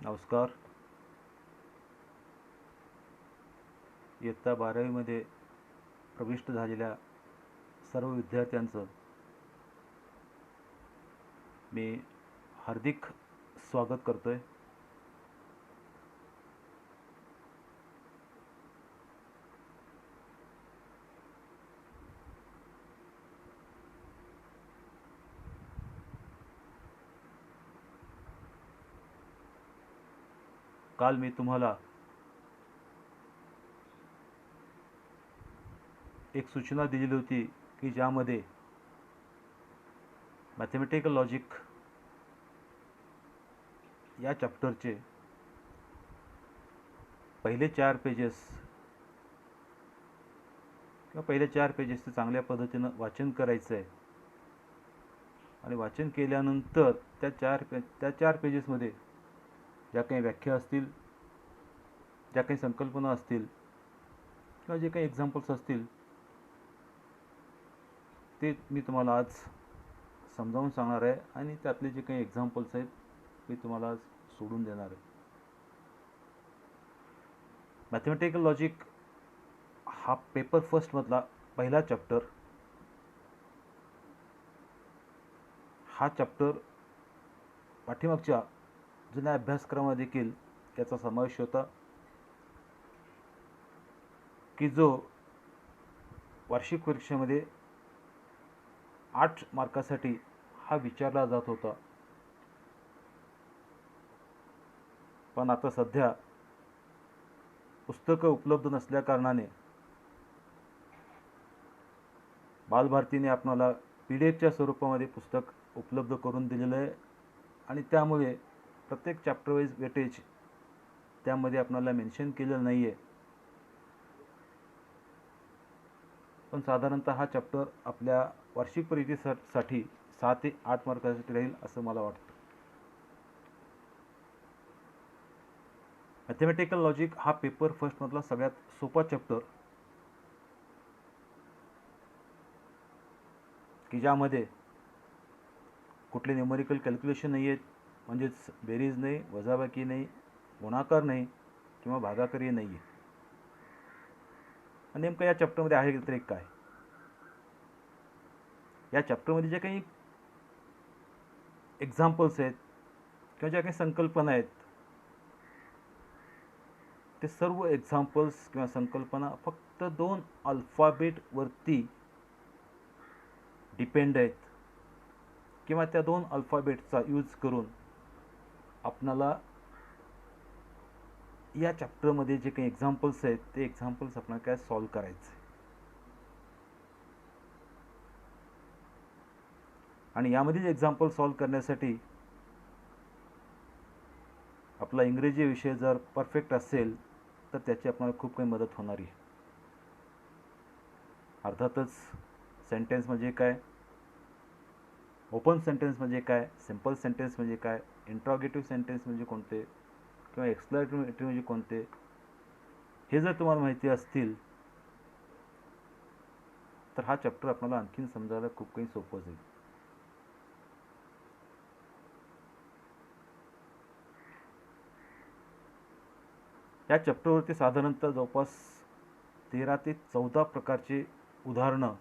नमस्कार. इयत्ता 12वीमध्ये प्रविष्ट झालेल्या सर्व विद्यार्थ्यांचं मी हार्दिक स्वागत करतो आहे. काल मी तुम्हाला एक सूचना दिलेली होती की ज्यामध्ये मॅथमॅटिकल लॉजिक या चॅप्टरचे पहिले 4 पेजेस किंवा पहिले 4 पेजेसचं चांगल्या पद्धतीनं वाचन करायचं आहे आणि वाचन केल्यानंतर त्या चार पेजेसमध्ये ज्या काही व्याख्या असतील, ज्या काही संकल्पना असतील किंवा जे काही एक्झाम्पल्स असतील ते मी तुम्हाला आज समजावून सांगणार आहे आणि त्यातले जे काही एक्झाम्पल्स आहेत मी तुम्हाला आज सोडून देणार आहे. मॅथमॅटिकल लॉजिक हा पेपर फर्स्टमधला पहिला चॅप्टर. हा चॅप्टर पाठीमागच्या जुन्या अभ्यासक्रमात देखील याचा समावेश होता की जो वार्षिक परीक्षेमध्ये 8 मार्कासाठी हा विचारला जात होता. पण आता सध्या पुस्तकं उपलब्ध नसल्याकारणाने बालभारतीने आपणाला PDF स्वरूपामध्ये पुस्तक उपलब्ध करून दिलेलं आहे आणि त्यामुळे प्रत्येक चॅप्टर वाईज वेटेज त्यामध्ये आपणाला मेन्शन केलेलं नाही आहे. पण साधारणतः हा चॅप्टर आपल्या वार्षिक परीक्षेसाठी 6 ते 8 मार्कासाठी राहील असं मला वाटतं. मॅथमॅटिकल लॉजिक हा पेपर फर्स्टमधला सगळ्यात सोपा चॅप्टर की ज्यामध्ये कुठले न्यूमरिकल कॅल्क्युलेशन नाही आहेत, म्हणजेच बेरीज नाही, वजाबाकी नाही, गुणाकार नाही किंवा भागाकारी नाही आहे. आणि नेमकं या चॅप्टरमध्ये आहे तरी काय? या चॅप्टरमध्ये जे काही एक्झाम्पल्स आहेत किंवा ज्या काही संकल्पना आहेत ते सर्व एक्झाम्पल्स किंवा संकल्पना फक्त 2 अल्फाबेटवरती डिपेंड आहेत किंवा त्या 2 अल्फाबेटचा यूज करून आपणाला या चॅप्टरमध्ये जे काही एक्झाम्पल्स आहेत ते एक्झाम्पल्स आपल्याला काय सॉल्व करायचे. आणि यामधील एक्झाम्पल सॉल्व करण्यासाठी आपला इंग्रजी विषय जर परफेक्ट असेल तर त्याची आपल्याला खूप काही मदत होणार आहे. अर्थातच सेंटेन्स म्हणजे काय, ओपन सेंटेन्स म्हणजे काय, सिंपल सेंटेन्स म्हणजे काय, इंट्रॉगेटिव्ह सेंटेन्स म्हणजे कोणते किंवा एक्सप्लेनेटरी म्हणजे कोणते, हे जर तुम्हाला माहिती असतील तर हा चॅप्टर आपल्याला आणखीन समजायला खूप काही सोपं जाईल. या चॅप्टरवरती साधारणतः जवळपास 13 ते 14 प्रकारचे उदाहरणं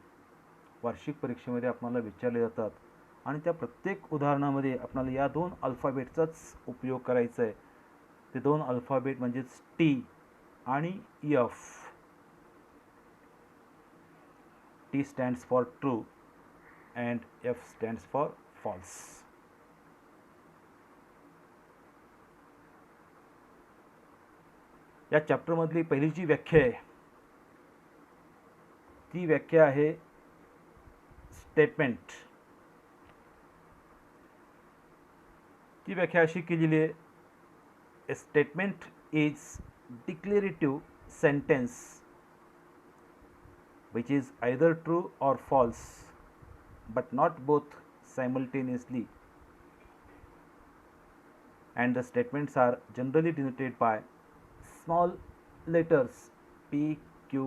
वार्षिक परीक्षेमध्ये आपल्याला विचारले जातात आणि त्या प्रत्येक उदाहरणामध्ये आपल्याला या 2 अल्फाबेटचाच उपयोग करायचा आहे. ते 2 अल्फाबेट म्हणजेच T आणि F. T stands for true and F stands for false. या चॅप्टरमधली पहिली जी व्याख्या आहे ती व्याख्या आहे स्टेटमेंट. ती व्याख्या अशी केलेली आहे, ए statement is declarative sentence which is either true or false but not both simultaneously, and the statements are generally denoted by small letters P, Q,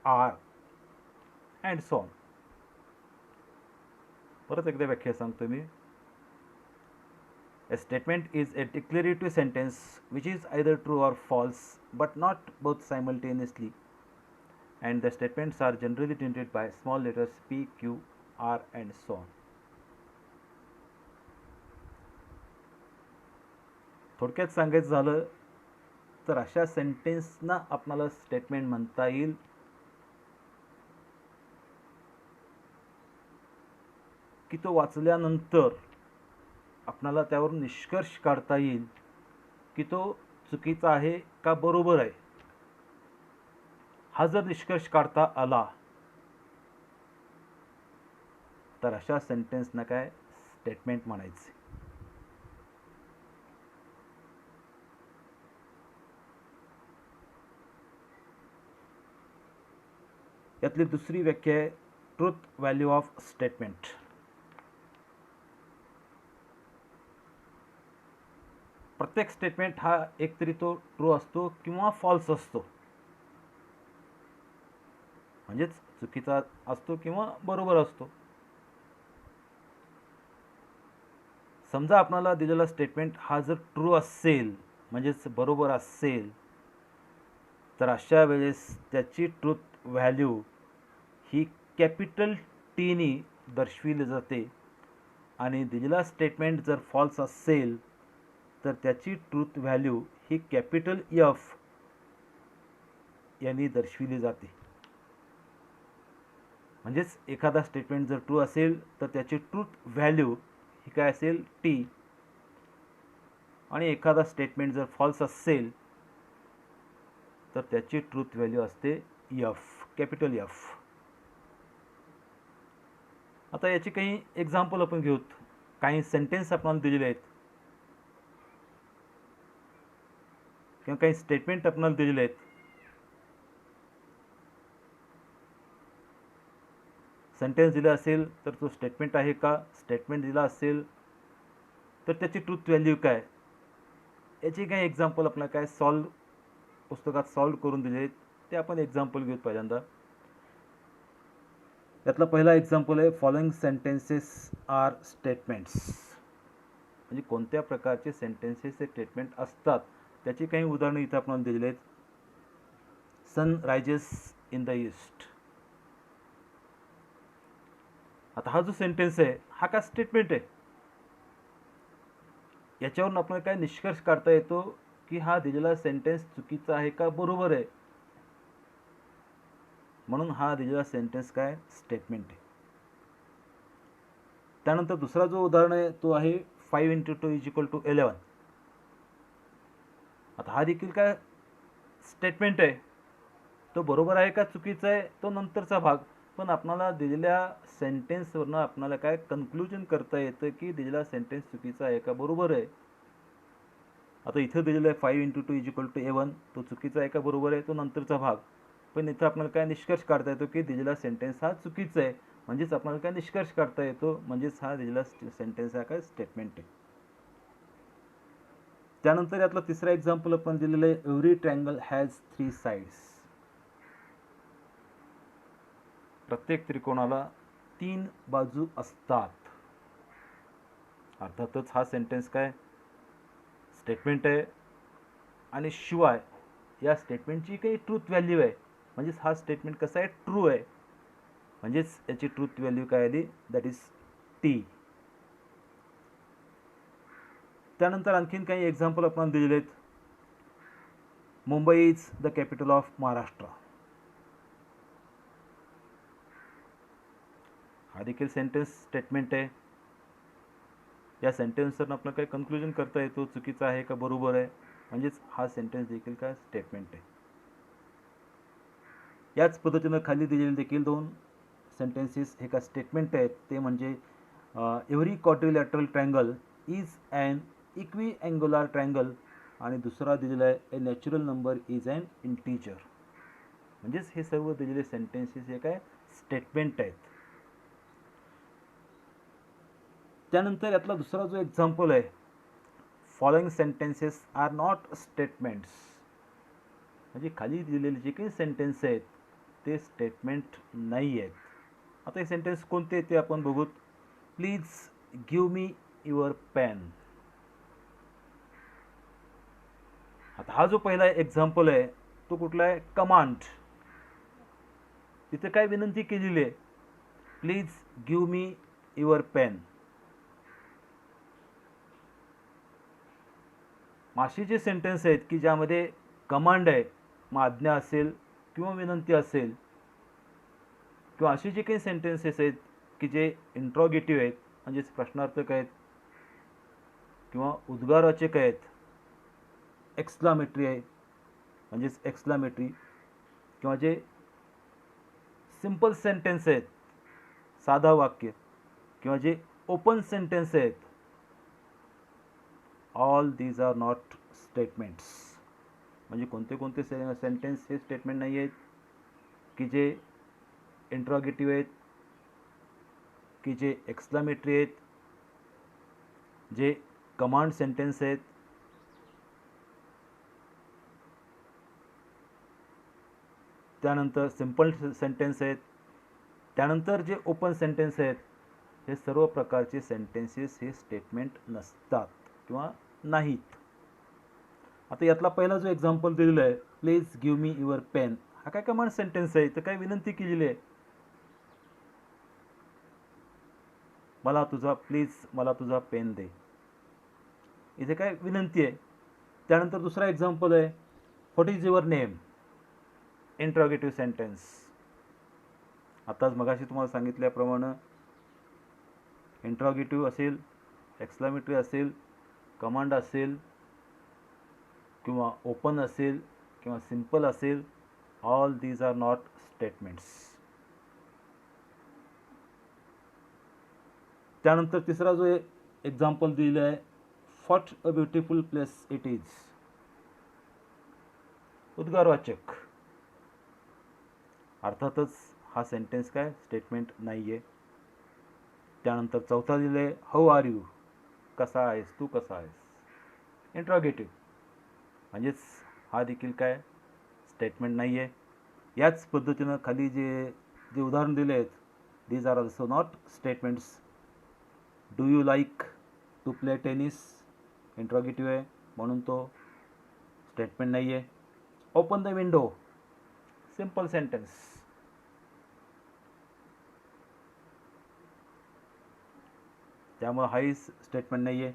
R and so on. परत एकदा व्याख्या सांगतो मी. A statement is a declarative sentence which is either true or false but not both simultaneously, and the statements are generally denoted by small letters P, Q, R and so on. थोडक्यात सांगायचं झालं तर अशा सेंटेन्सना आपल्याला statement म्हणता येईल की तो वाचल्यानंतर आपल्याला त्यावर निष्कर्ष काढता येईल की तो चुकीचा आहे का बरोबर आहे. हा जर निष्कर्ष काढता आला तर अशा सेंटेन्सना काय स्टेटमेंट म्हणायचे. यातली दुसरी व्याख्या आहे ट्रूथ व्हॅल्यू ऑफ स्टेटमेंट. प्रत्येक स्टेटमेंट हा एकतरी तो ट्रू असतो किंवा फॉल्स असतो, म्हणजेच चुकीचा असतो किंवा बरोबर असतो. समजा आपल्याला दिलेला स्टेटमेंट हा जर ट्रू असेल म्हणजेच बरोबर असेल तर अशा वेळेस त्याची ट्रूथ व्हॅल्यू ही कॅपिटल टीनी दर्शविली जाते, आणि दिलेला स्टेटमेंट जर फॉल्स असेल तर त्याची ट्रूथ व्हॅल्यू ही कॅपिटल एफ यांनी दर्शविली जाते. म्हणजेच एखादा स्टेटमेंट जर ट्रू असेल तर त्याची ट्रूथ व्हॅल्यू ही काय असेल टी, आणि एखादा स्टेटमेंट जर फॉल्स असेल तर त्याची ट्रूथ व्हॅल्यू असते एफ, कॅपिटल एफ. आता याची काही एक्झाम्पल आपण घेऊत. काही सेंटेन्स आपल्याला दिलेले आहेत किंवा काही स्टेटमेंट आपल्याला दिलेले आहेत. सेंटेन्स दिला असेल तर तो स्टेटमेंट आहे का, स्टेटमेंट दिला असेल तर त्याची ट्रूथ व्हॅल्यू काय, याची काही एक्झाम्पल आपल्याला काय पुस्तकात सॉल्व करून दिले आहेत ते आपण एक्झाम्पल घेऊत. पहिल्यांदा यातला पहिला एक्झाम्पल आहे फॉलोइंग सेंटेन्सेस आर स्टेटमेंट्स. म्हणजे कोणत्या प्रकारचे सेंटेन्सेस हे स्टेटमेंट असतात त्याची काही उदाहरणं इथं आपल्याला दिलेली आहेत. सन रायजेस इन द ईस्ट. आता हा जो सेंटेन्स आहे हा का स्टेटमेंट आहे, याच्यावरून आपल्याला काय निष्कर्ष काढता येतो की हा दिलेला सेंटेन्स चुकीचा आहे का बरोबर आहे. म्हणून हा दिलेला सेंटेन्स काय स्टेटमेंट आहे. त्यानंतर दुसरा जो उदाहरण आहे तो आहे 5 × 2 = 11. आता हा देखील काय स्टेटमेंट आहे. तो बरोबर आहे का चुकीचा आहे तो नंतरचा भाग, पण आपल्याला दिलेल्या सेंटेन्सवरनं आपल्याला काय कन्क्लुजन करता येतं की दिलेला सेंटेन्स चुकीचा आहे का बरोबर आहे. आता इथं दिलेलं आहे 5 × 2 = 11. तो चुकीचा आहे का बरोबर आहे तो नंतरचा भाग, पण इथं आपल्याला काय निष्कर्ष काढता येतो की दिलेला सेंटेन्स हा चुकीचा आहे. म्हणजेच आपल्याला काय निष्कर्ष काढता येतो, म्हणजेच हा दिलेला सेंटेन्स हा काय स्टेटमेंट आहे. त्यानंतर यातला तिसरा एक्झाम्पल आपण दिलेलं आहे एव्हरी ट्रायंगल हॅज 3 साइड्स. प्रत्येक त्रिकोणाला 3 बाजू असतात. अर्थातच हा सेंटेन्स काय स्टेटमेंट आहे, आणि शिवाय या स्टेटमेंटची काही ट्रूथ व्हॅल्यू आहे. म्हणजेच हा स्टेटमेंट कसा आहे ट्रू आहे, म्हणजेच याची ट्रूथ व्हॅल्यू काय आली दॅट इज टी. त्यानंतर आणखीन काही एक्झाम्पल आपण दिलेले आहेत. Mumbai is the capital of Maharashtra. हा देखील सेंटेन्स स्टेटमेंट आहे. या सेंटेन्सवरून आपल्याला काही कन्क्लुजन करता येतो चुकीचा आहे का बरोबर आहे, म्हणजेच हा सेंटेन्स देखील काय स्टेटमेंट आहे. याच पद्धतीनं खाली दिलेले देखील 2 सेंटेन्सेस हे का स्टेटमेंट आहेत. ते म्हणजे every quadrilateral triangle is an equiangular triangle, आणि दुसरा दिलेला आहे a natural number is an integer. म्हणजेच हे सर्व दिलेले सेंटेन्सेस हे काय स्टेटमेंट आहेत. त्यानंतर यातला दुसरा जो एक्झाम्पल आहे following sentences are not statements. म्हणजे खाली दिलेले जे काही सेंटेन्स आहेत ते स्टेटमेंट नाही आहेत. आता हे सेंटेन्स कोणते ते आपण बघूत. Please give me your pen. आता हा जो पहिला एक्झाम्पल आहे तो कुठला आहे, कमांड. तिथे काय विनंती केलेली आहे, please give me your pen. असे जे सेंटेन्स आहेत की ज्यामध्ये कमांड आहे, मग आज्ञा असेल किंवा विनंती असेल, किंवा असे जे काही सेंटेन्सेस आहेत की जे इंट्रॉगेटिव्ह आहेत, म्हणजेच प्रश्नार्थक आहेत किंवा उद्गारवाचक आहेत, एक्सक्लामेटरी आहे म्हणजेच एक्सक्लामेटरी, किंवा जे सिंपल सेंटेन्स आहेत, साधा वाक्य, किंवा जे ओपन सेंटेन्स आहेत, all these are not statements. म्हणजे कोणते कोणते सेंटेन्स हे स्टेटमेंट नाही आहेत की जे इंट्रॉगेटिव्ह आहेत, की जे एक्सक्लामेटरी आहेत, जे कमांड सेंटेन्स आहेत, त्यानंतर सिंपल सेंटेन्स आहेत, त्यानंतर जे ओपन सेंटेन्स आहेत, हे सर्व प्रकारचे सेंटेन्सेस हे स्टेटमेंट नसतात किंवा नाहीत. आता यातला पहिला जो एक्झाम्पल दिलेला आहे, please give me your pen, हा काय कमांड सेंटेन्स आहे, तर काय विनंती केलेली आहे, प्लीज मला तुझा पेन दे. इथे काय विनंती आहे. त्यानंतर दुसरा एक्झाम्पल आहे, what is your name, interrogative sentence. आताच मगाशी तुम्हाला सांगितल्याप्रमाणे इंट्रॉगेटिव्ह असेल, एक्सक्लामेटरी असेल, कमांड असेल, किंवा ओपन असेल, किंवा सिंपल असेल, all these are not statements. त्यानंतर तिसरा जो एक्झाम्पल दिलेला आहे, what a beautiful place it is, उद्गारवाचक. अर्थातच हा सेंटेन्स काय स्टेटमेंट नाही आहे. त्यानंतर चौथा दिलेला आहे, हाऊ आर यू, कसा आहेस, तू कसा आहेस, इंट्रॉगेटिव्ह. म्हणजेच हा देखील काय स्टेटमेंट नाही आहे. याच पद्धतीनं खाली जे जे उदाहरण दिले आहेत, these are also not statements. Do you like to play tennis, interrogative आहे म्हणून तो स्टेटमेंट नाही आहे. Open the window, simple sentence. त्यामुळे हाही स्टेटमेंट नाही आहे.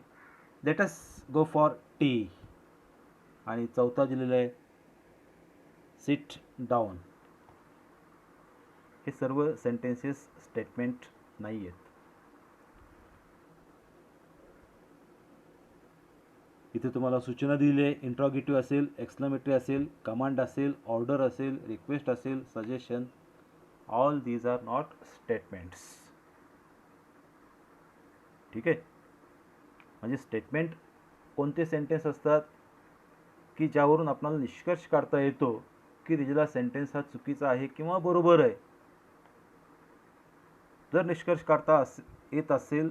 Let us go for tea, आणि चौथा दिलेला आहे, सिट डाऊन. हे सर्व सेंटेन्सेस स्टेटमेंट नाही आहेत. इथे तुम्हाला सूचना दिली आहे, इंट्रॉगेटिव्ह असेल, एक्सक्लामेटरी असेल, कमांड असेल, ऑर्डर असेल, रिक्वेस्ट असेल, suggestion, all these are not statements. ठीक आहे. म्हणजे स्टेटमेंट कोणते सेंटेन्स असतात की ज्यावरून आपल्याला निष्कर्ष काढता येतो की दिलेला सेंटेन्स हा चुकीचा आहे किंवा बरोबर आहे. जर निष्कर्ष काढता येत असेल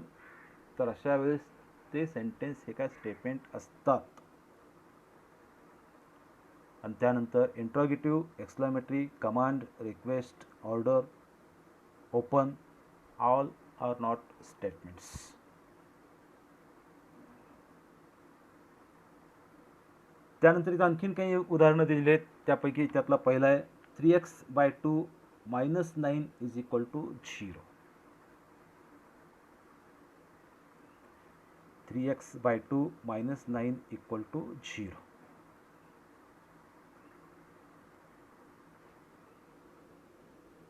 तर अशा वेळेस ते सेंटेन्स हे काय स्टेटमेंट असतात. आणि त्यानंतर interrogative, exclamatory, command, request, order, open, all are not statements. त्यानंतर इथं आणखीन काही उदाहरणं दिलेली आहेत. त्यापैकी त्यातला पहिला आहे, 3x/2 - 9 = 0. 3x/2 - 9 = 0.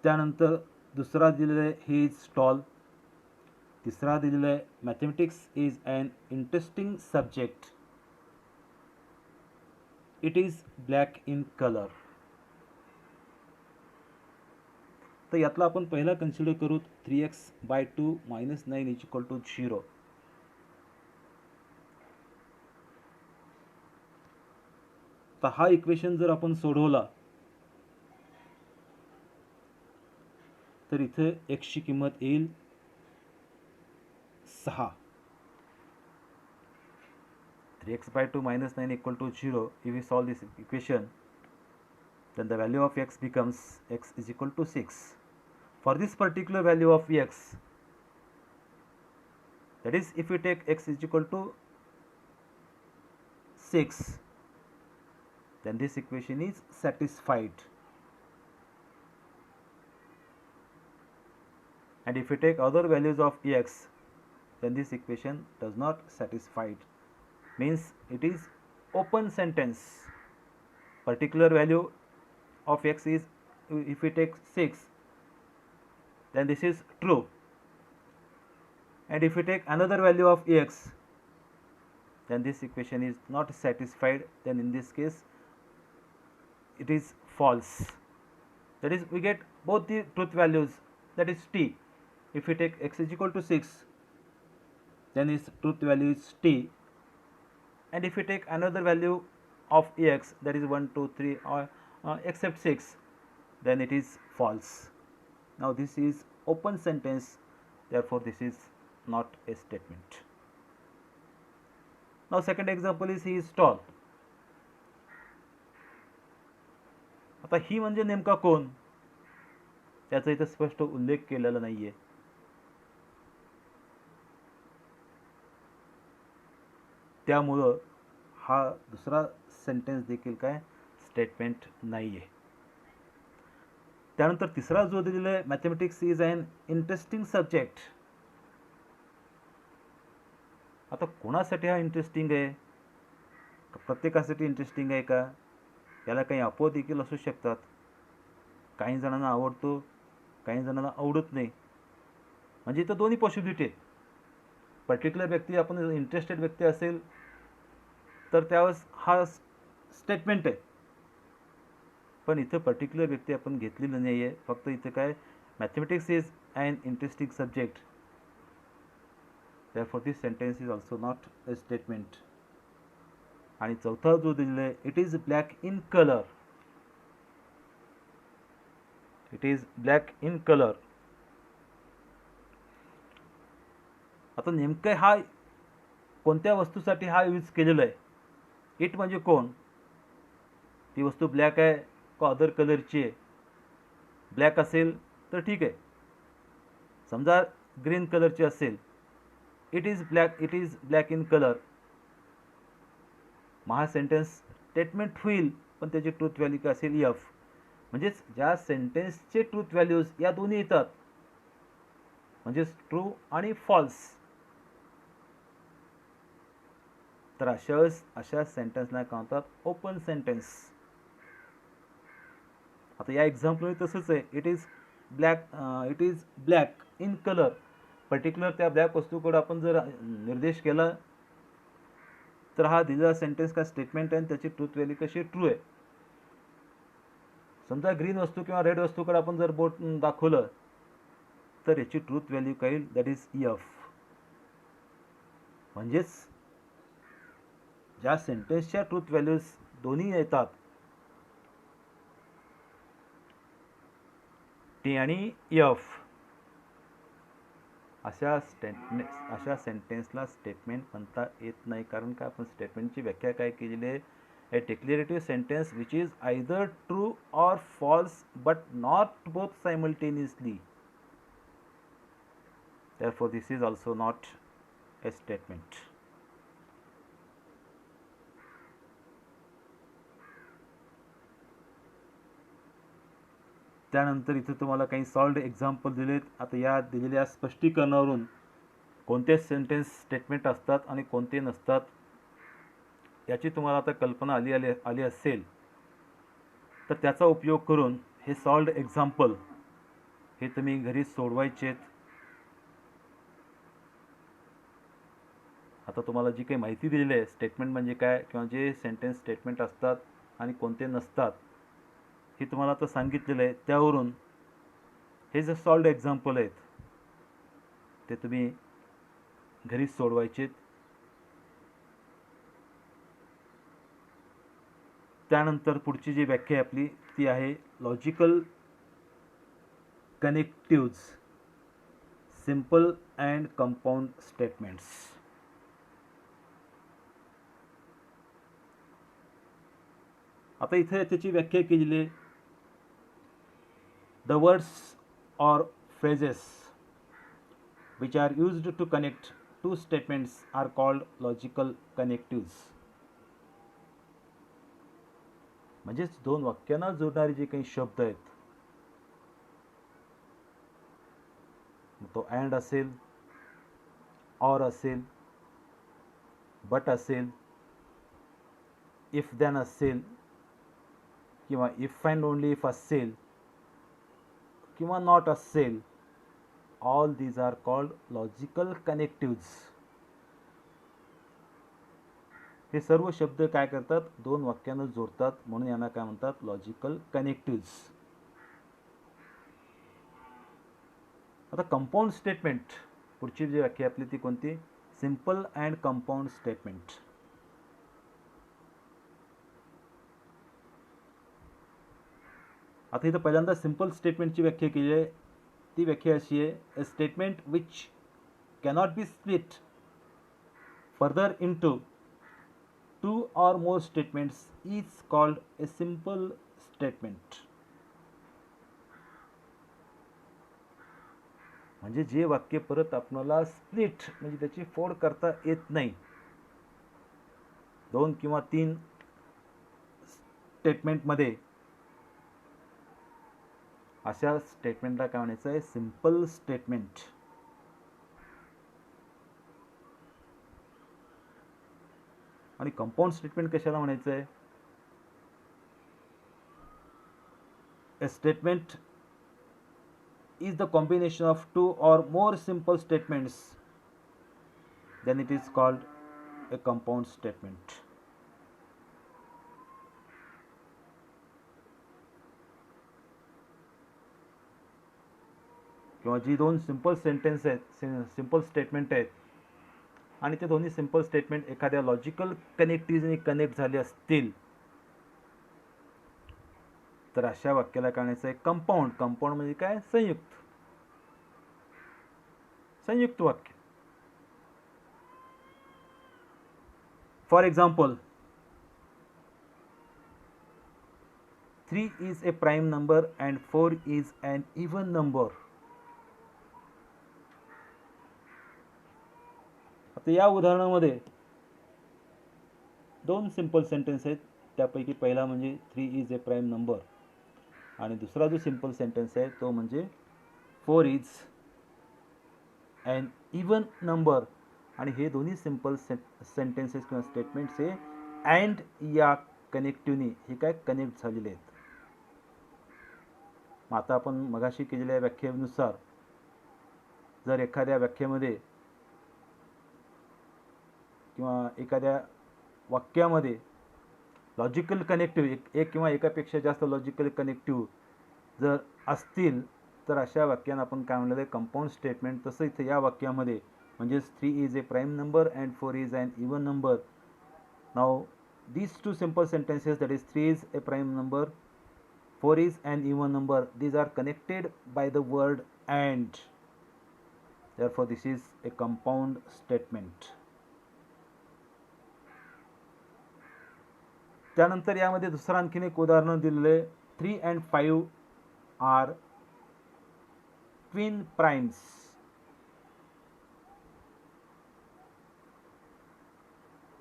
त्यानंतर दुसरा दिलेला आहे, ही इज टॉल. तिसरा दिलेला आहे, mathematics is an interesting subject, it is black in colour. तर यातला आपण पहिला कन्सिडर करू, 3x/2 - 9 = 0. तर हा इक्वेशन जर आपण सोडवला तर इथे x ची किंमत येईल 6. 3x/2 - 9 = 0. If we solve this equation, then the value of x becomes x = 6. For this particular value of x, that is if we take x = 6, then this equation is satisfied. And if we take other values of Ex, then this equation does not satisfy it. Means it is open sentence. Particular value of X is, if we take 6, then this is true. And if we take another value of Ex, then this equation is not satisfied. Then in this case it is false. That is, we get both the truth values, that is t. If we take x is equal to 6, then its truth value is t. And if we take another value of Ex, that is 1, 2, 3 or except 6, then it is false. Now this is open sentence, therefore this is not a statement. Now second example is he is tall. आता ही म्हणजे नेमका कोण, त्याचा इथे स्पष्ट उल्लेख केलेला नाहीये. त्यामुळं हा दुसरा सेंटेन्स देखील काय स्टेटमेंट नाहीये. त्यानंतर तिसरा जो दिलेला आहे, mathematics is an interesting subject. आता कोणासाठी हा इंटरेस्टिंग आहे, प्रत्येकासाठी इंटरेस्टिंग आहे का, याला काही अपवाद देखील असू शकतात. काही जणांना आवडतो, काही जणांना आवडत नाही. म्हणजे इथं दोन्ही पॉसिबिलिटी आहेत. पर्टिक्युलर व्यक्ती, आपण इंटरेस्टेड व्यक्ती असेल तर त्यावेळेस हा स्टेटमेंट आहे. पण इथं पर्टिक्युलर व्यक्ती आपण घेतलेलं नाही आहे. फक्त इथं काय, mathematics is an interesting subject, therefore this sentence is also not a statement. आणि चौथा जो दिलेला आहे, it is black in colour. It is black in colour. आता नेमकं हा कोणत्या वस्तूसाठी हा यूज केलेला आहे. इट म्हणजे कोण, ती वस्तू ब्लॅक आहे का अदर कलरची आहे. ब्लॅक असेल तर ठीक आहे. समजा ग्रीन कलरची असेल, it is black in colour, मग हा सेंटेन्स स्टेटमेंट होईल. पण त्याची ट्रूथ व्हॅल्यू काय असेल, एफ. म्हणजेच ज्या सेंटेन्सचे ट्रूथ व्हॅल्यूज या दोन्ही येतात, म्हणजेच ट्रू आणि फॉल्स, तर अशा सेंटेन्सला काय म्हणतात, ओपन सेंटेन्स. आता या एक्झाम्पल तसंच आहे. It is black in colour. Particular त्या ब्लॅक वस्तूकडे आपण जर निर्देश केला तर हा दिलेला सेंटेन्स का स्टेटमेंट आहे आणि त्याची ट्रूथ व्हॅल्यू कशी ट्रू आहे. समजा ग्रीन वस्तू किंवा रेड वस्तूकडे आपण जर बोट दाखवलं तर याची ट्रूथ व्हॅल्यू काय येईल, दॅट इज एफ. म्हणजेच ज्या सेंटेन्सच्या ट्रूथ व्हॅल्यूज दोन्ही येतात, टी आणि एफ, अशा सेंटेन्सला स्टेटमेंट म्हणता येत नाही. कारण का, आपण स्टेटमेंटची व्याख्या काय केलेली आहे, a declarative sentence which is either true or false but not both simultaneously. therefore this is also not a statement. त्यानंतर इथे तुम्हाला काही सॉल्व्ड एक्झाम्पल दिलेत. आता या दिलेल्या स्पष्टीकरणावरून कोणते सेंटेन्स स्टेटमेंट असतात आणि कोणते नसतात याची तुम्हाला आता कल्पना आली असेल, तर त्याचा उपयोग करून हे सॉल्व्ड एक्झाम्पल हे तुम्ही घरी सोडवायचेत. आता तुम्हाला जी काही माहिती दिलेली आहे, स्टेटमेंट म्हणजे काय किंवा जे सेंटेन्स स्टेटमेंट असतात आणि कोणते नसतात, हे तुम्हाला आता सांगितलेलं आहे. त्यावरून हे जे सॉल्व्ड एक्झाम्पल आहेत ते तुम्ही घरी सोडवायचे. त्यानंतर पुढची जी व्याख्या आहे आपली ती आहे logical connectives, simple and compound statements. आता इथे त्याची व्याख्या केलेली आहे. The words or phrases which are used to connect two statements are called logical connectives. म्हणजेच दोन वाक्यांना जोडणारे जे काही शब्द आहेत, तो अँड असेल, ऑर असेल, बट असेल, इफ दॅन असेल, किंवा इफ अँड ओनली इफ असेल, किंवा नॉट असेल, all these are called logical connectives. हे सर्व शब्द काय करतात, दोन वाक्यांना जोडतात, म्हणून यांना काय म्हणतात, लॉजिकल कनेक्टिव्ज. आता कंपाऊंड स्टेटमेंट, पुढची जी व्याख्या आपली ती कोणती, सिंपल अँड कंपाऊंड स्टेटमेंट. आता इथं पहिल्यांदा सिंपल स्टेटमेंटची व्याख्या केली आहे. ती व्याख्या अशी आहे, a statement which cannot be split further into two or more statements is called a simple statement. म्हणजे जे वाक्य परत आपल्याला स्प्लिट म्हणजे त्याची फोड करता येत नाही, दोन किंवा तीन स्टेटमेंटमध्ये, अशा स्टेटमेंटला काय म्हणायचं आहे, सिंपल स्टेटमेंट. आणि कंपाऊंड स्टेटमेंट कशाला म्हणायचं आहे, ए statement is the combination of two or more simple statements, then it is called a compound statement. किंवा जी दोन सिंपल सेंटेन्स आहेत, सिंपल स्टेटमेंट आहेत, आणि ते दोन्ही सिंपल स्टेटमेंट एखाद्या लॉजिकल कनेक्टिव्हने कनेक्ट झाले असतील, तर अशा वाक्याला काय म्हणायचं आहे, कंपाऊंड. कंपाऊंड म्हणजे काय, संयुक्त, संयुक्त वाक्य. For example, 3 is a prime number and 4 is an even number. आता या उदाहरणामध्ये दोन सिंपल सेंटेन्स आहेत. त्यापैकी पहिला म्हणजे 3 is a prime number, आणि दुसरा जो सिंपल सेंटेन्स आहे तो म्हणजे 4 is an even number. आणि हे दोन्ही सिंपल सेंटेन्सेस किंवा स्टेटमेंट्स हे अँड या कनेक्टिव्हनी हे काय कनेक्ट झालेले आहेत. मग आता आपण मगाशी केलेल्या व्याख्येनुसार जर एखाद्या व्याख्येमध्ये किंवा एखाद्या वाक्यामध्ये लॉजिकल कनेक्टिव्ह एक किंवा एकापेक्षा जास्त लॉजिकल कनेक्टिव्ह जर असतील, तर अशा वाक्यांना आपण काय म्हणलं आहे, कंपाऊंड स्टेटमेंट. तसं इथं या वाक्यामध्ये म्हणजेच 3 is a prime number and 4 is an even number. Now these two simple sentences, that is 3 is a prime number, 4 is an even number, these are connected by the word and. Therefore this is a compound statement. त्यानंतर यामध्ये दुसरं आणखीन एक उदाहरण दिलेलं आहे, 3 and 5 are twin primes.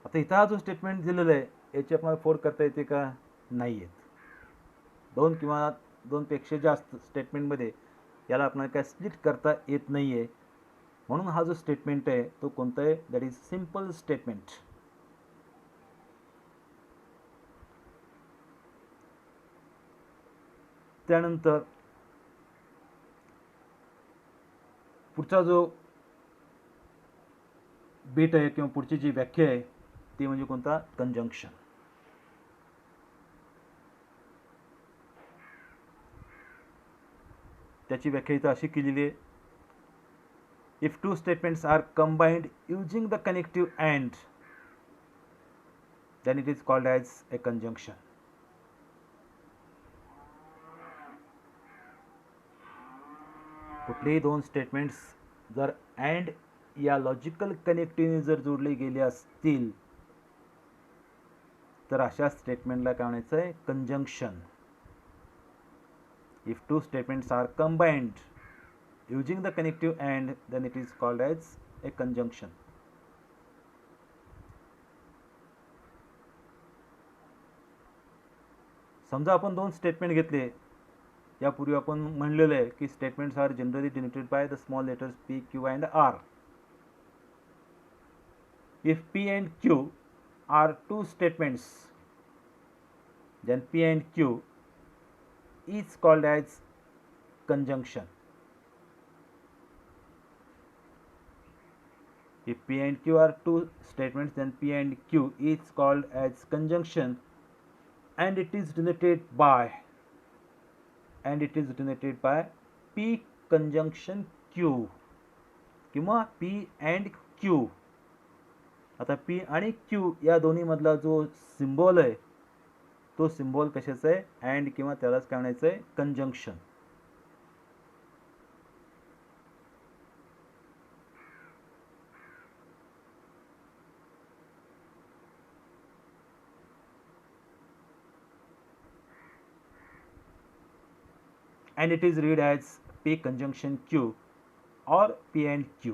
आता इथं हा जो स्टेटमेंट दिलेला आहे याची आपल्याला फोड करता येते का, नाही येत. दोन किंवा दोनपेक्षा जास्त स्टेटमेंटमध्ये याला आपल्याला काय स्प्लिट करता येत नाही आहे, म्हणून हा जो स्टेटमेंट आहे तो कोणता आहे, दॅट इज सिंपल स्टेटमेंट. त्यानंतर पुढचा जो बीट आहे किंवा पुढची जी व्याख्या आहे ती म्हणजे कोणता, कंजंक्शन. त्याची व्याख्या इथं अशी केलेली आहे, if two statements are combined using the connective and, then it is called as a conjunction. कुठलेही दोन स्टेटमेंट्स जर अँड या लॉजिकल कनेक्टिव्हने जर जोडले गेले असतील, तर अशा स्टेटमेंटला काय म्हणायचं आहे, conjunction. If two statements are combined using the connective and, then it is called as a conjunction. समजा आपण दोन स्टेटमेंट घेतले, यापूर्वी आपण म्हणलेलं आहे की statements are generally denoted by the small letters P, Q and R. If P and Q are two statements, then P and Q is called as conjunction. If P and Q are two statements, then P and Q is called as conjunction, and it is denoted by P conjunction Q किंवा P and Q. आता P आणि Q या दोन्ही मधला जो symbol आहे तो symbol कशाचा आहे? अँड किंवा त्यालाच काय म्हणायचं आहे? Conjunction. And it is read as P conjunction Q or P and Q.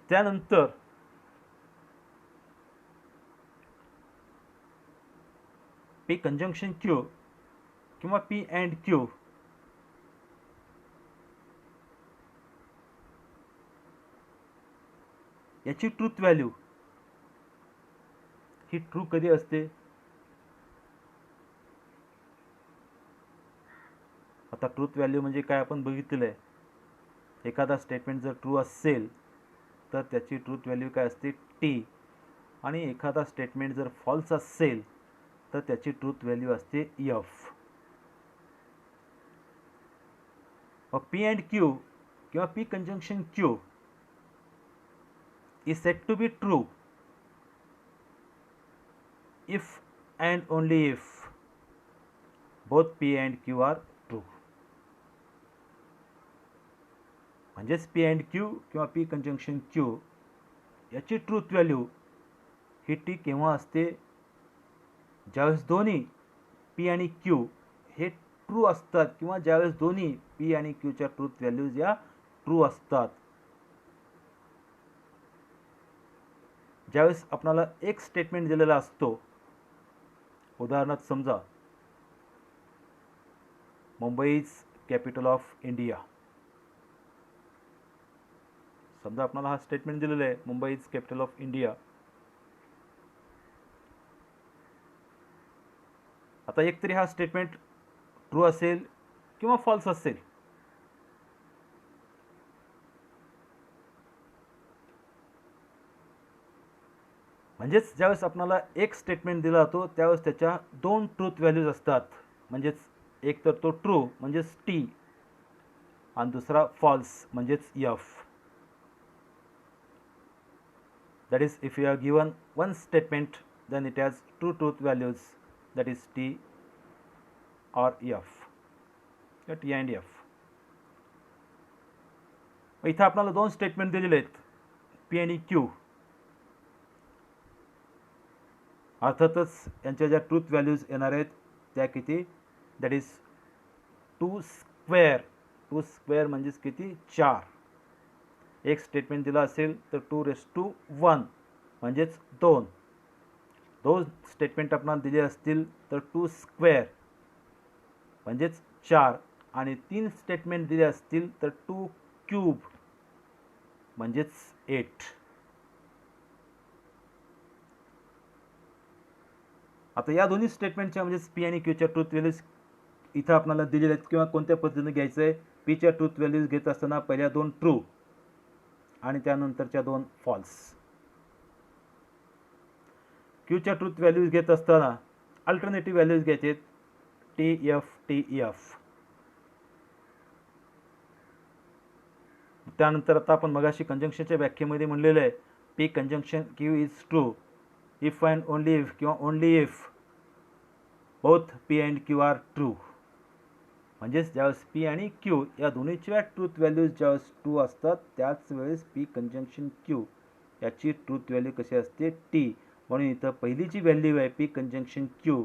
त्यानंतर P conjunction Q किंवा P and Q याची ट्रूथ व्हॅल्यू ही ट्रू कधी असते? आता ट्रूथ व्हॅल्यू म्हणजे काय आपण बघितलेलं आहे. एखादा स्टेटमेंट जर ट्रू असेल तर त्याची ट्रूथ व्हॅल्यू काय असते? T. आणि एखादा स्टेटमेंट जर फॉल्स असेल तर त्याची ट्रूथ व्हॅल्यू असते F. P and Q किंवा P conjunction Q is said to be true if and only if both P and Q are true. म्हणजेच P and Q किंवा P conjunction Q याची truth value ही T केव्हा असते? ज्यावेळेस दोन्ही P आणि Q हे ट्रू असतात किंवा ज्यावेळेस दोन्ही P आणि Qच्या ट्रूथ व्हॅल्यूज या ट्रू असतात. ज्यावेळेस आपल्याला एक स्टेटमेंट दिलेला असतो, उदाहरणार्थ समजा Mumbai is capital of India. समजा आपल्याला हा स्टेटमेंट दिलेला आहे, Mumbai is capital of India. आता एकतरी हा स्टेटमेंट ट्रू असेल किंवा फॉल्स असेल. म्हणजेच ज्यावेळेस आपल्याला एक स्टेटमेंट दिला जातो त्यावेळेस त्याच्या दोन ट्रूथ व्हॅल्यूज असतात. म्हणजेच एक तर तो ट्रू म्हणजेच T आणि दुसरा फॉल्स म्हणजेच F. That is, if you are given one statement, then it has two truth values, that is T or F, T and F. इथं आपल्याला दोन स्टेटमेंट दिलेले आहेत, P आणि Q. अर्थातच यांच्या ज्या ट्रूथ व्हॅल्यूज येणार आहेत त्या किती? That is 2 square. 2 स्क्वेअर म्हणजेच किती? 4. एक स्टेटमेंट दिला असेल तर 2⁻1 म्हणजेच 2. दोन स्टेटमेंट आपल्याला दिले असतील तर 2 स्क्वेअर म्हणजेच 4 आणि 3 स्टेटमेंट दिले असतील तर 2 क्यूब म्हणजेच 8. आता या दोन्ही स्टेटमेंटच्या म्हणजेच P आणि Qच्या ट्रूथ व्हॅल्यूज इथं आपल्याला दिलेल्या आहेत किंवा कोणत्या पद्धतीने घ्यायचं आहे? Pच्या ट्रूथ व्हॅल्यूज घेत असताना पहिल्या दोन ट्रू आणि त्यानंतरच्या दोन फॉल्स. Qच्या ट्रूथ व्हॅल्यूज घेत असताना अल्टरनेटिव्ह व्हॅल्यूज घ्यायचे TF. त्यानंतर आता आपण मगाशी कंजंक्शनच्या व्याख्येमध्ये म्हणलेलं आहे P conjunction Q is true if and only if किंवा only if both P and Q are true. म्हणजेच ज्यावेळेस P आणि Q या दोन्हीच्या ट्रूथ व्हॅल्यूज ज्यावेळेस ट्रू असतात त्याच वेळेस P कंजंक्शन Q याची ट्रूथ व्हॅल्यू कशी असते? T. म्हणून इथं पहिली जी व्हॅल्यू आहे P कंजंक्शन Q